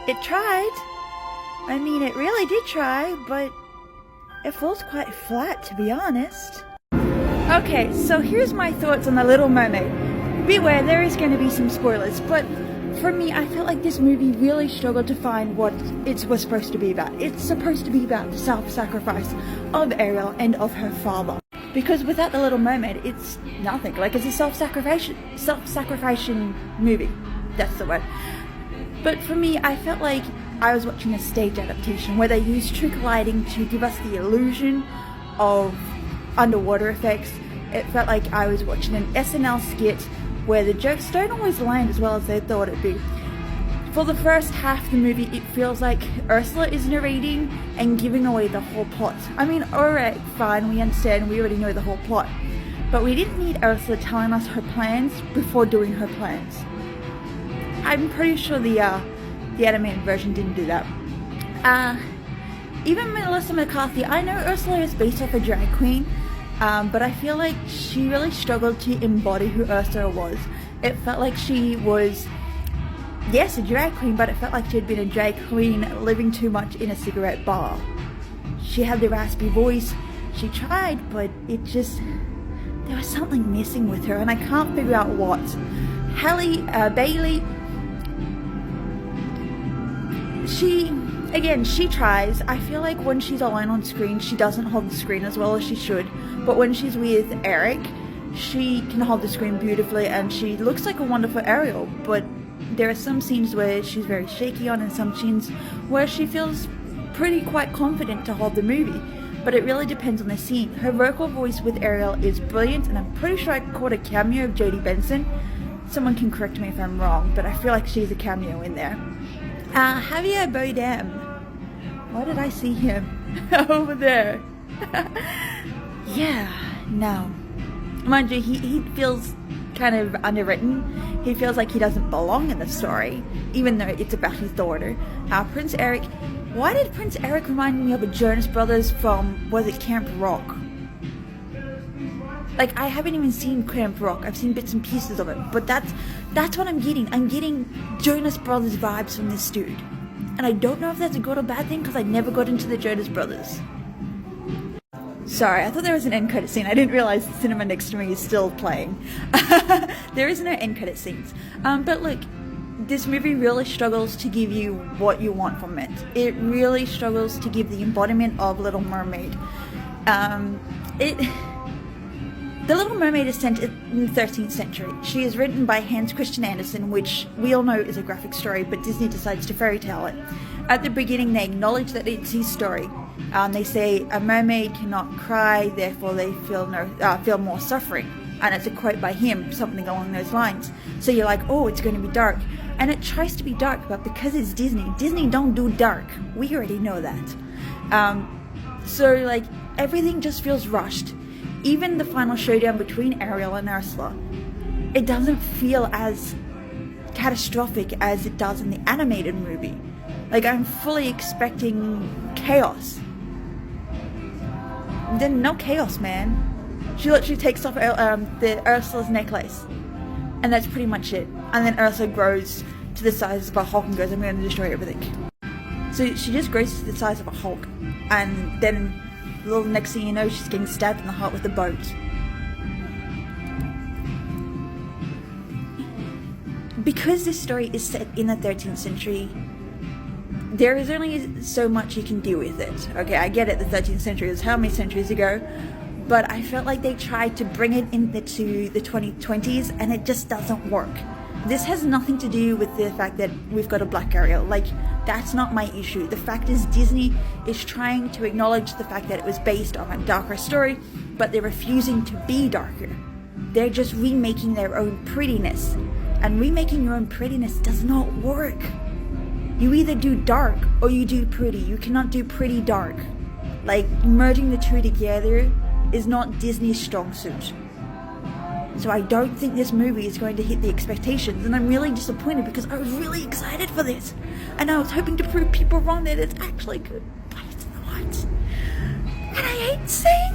It tried. I mean, it really did try, but it falls quite flat, to be honest. Okay, so here's my thoughts on The Little Mermaid. Beware, there is going to be some spoilers, but for me, I felt like this movie really struggled to find what it was supposed to be about. It's supposed to be about the self-sacrifice of Ariel and of her father. Because without The Little Mermaid, it's nothing. Like, it's a self-sacrificing movie. That's the word. But for me, I felt like I was watching a stage adaptation where they used trick lighting to give us the illusion of underwater effects. It felt like I was watching an SNL skit where the jokes don't always land as well as they thought it'd be. For the first half of the movie, it feels like Ursula is narrating and giving away the whole plot. I mean, alright, fine, we understand, we already know the whole plot. But we didn't need Ursula telling us her plans before doing her plans. I'm pretty sure the animated version didn't do that. Even Melissa McCarthy, I know Ursula is based off a drag queen, but I feel like she really struggled to embody who Ursula was. It felt like she was, yes, a drag queen, but it felt like she had been a drag queen living too much in a cigarette bar. She had the raspy voice. She tried, but it just, there was something missing with her, and I can't figure out what. Halle Bailey, she tries. I feel like when she's alone on screen, she doesn't hold the screen as well as she should. But when she's with Eric, she can hold the screen beautifully, and she looks like a wonderful Ariel. But there are some scenes where she's very shaky on, and some scenes where she feels quite confident to hold the movie. But it really depends on the scene. Her vocal voice with Ariel is brilliant, and I'm pretty sure I caught a cameo of Jodie Benson. Someone can correct me if I'm wrong, but I feel like she's a cameo in there. Javier Bardem. Why did I see him over there? Yeah, no. Mind you, he feels kind of underwritten. He feels like he doesn't belong in the story, even though it's about his daughter. Prince Eric. Why did Prince Eric remind me of a Jonas Brothers from, was it Camp Rock? Like, I haven't even seen Camp Rock. I've seen bits and pieces of it, but that's what I'm getting. I'm getting Jonas Brothers vibes from this dude. And I don't know if that's a good or bad thing, because I never got into the Jonas Brothers. Sorry, I thought there was an end credit scene. I didn't realize the cinema next to me is still playing. There is no end credit scenes. But look, this movie really struggles to give you what you want from it. It really struggles to give the embodiment of Little Mermaid. The Little Mermaid is set in the 13th century. She is written by Hans Christian Andersen, which we all know is a graphic story, but Disney decides to fairy tale it. At the beginning, they acknowledge that it's his story. They say a mermaid cannot cry, therefore they feel more suffering. And it's a quote by him, something along those lines. So you're like, oh, it's going to be dark. And it tries to be dark, but because it's Disney, Disney don't do dark. We already know that. So like, everything just feels rushed. Even the final showdown between Ariel and Ursula, it doesn't feel as catastrophic as it does in the animated movie. Like, I'm fully expecting chaos. Then no chaos, man. She literally takes off the Ursula's necklace, and that's pretty much it. And then Ursula grows to the size of a Hulk and goes, I'm going to destroy everything. So she just grows to the size of a Hulk, and then the next thing you know, she's getting stabbed in the heart with a boat. Because this story is set in the 13th century, there is only so much you can do with it. Okay, I get it, the 13th century is how many centuries ago, but I felt like they tried to bring it into the 2020s, and it just doesn't work. This has nothing to do with the fact that we've got a black Ariel. Like, that's not my issue. The fact is, Disney is trying to acknowledge the fact that it was based on a darker story, but they're refusing to be darker. They're just remaking their own prettiness. And remaking your own prettiness does not work. You either do dark or you do pretty. You cannot do pretty dark. Like, merging the two together is not Disney's strong suit. So I don't think this movie is going to hit the expectations, and I'm really disappointed because I was really excited for this. And I was hoping to prove people wrong that it's actually good, but it's not. And I hate saying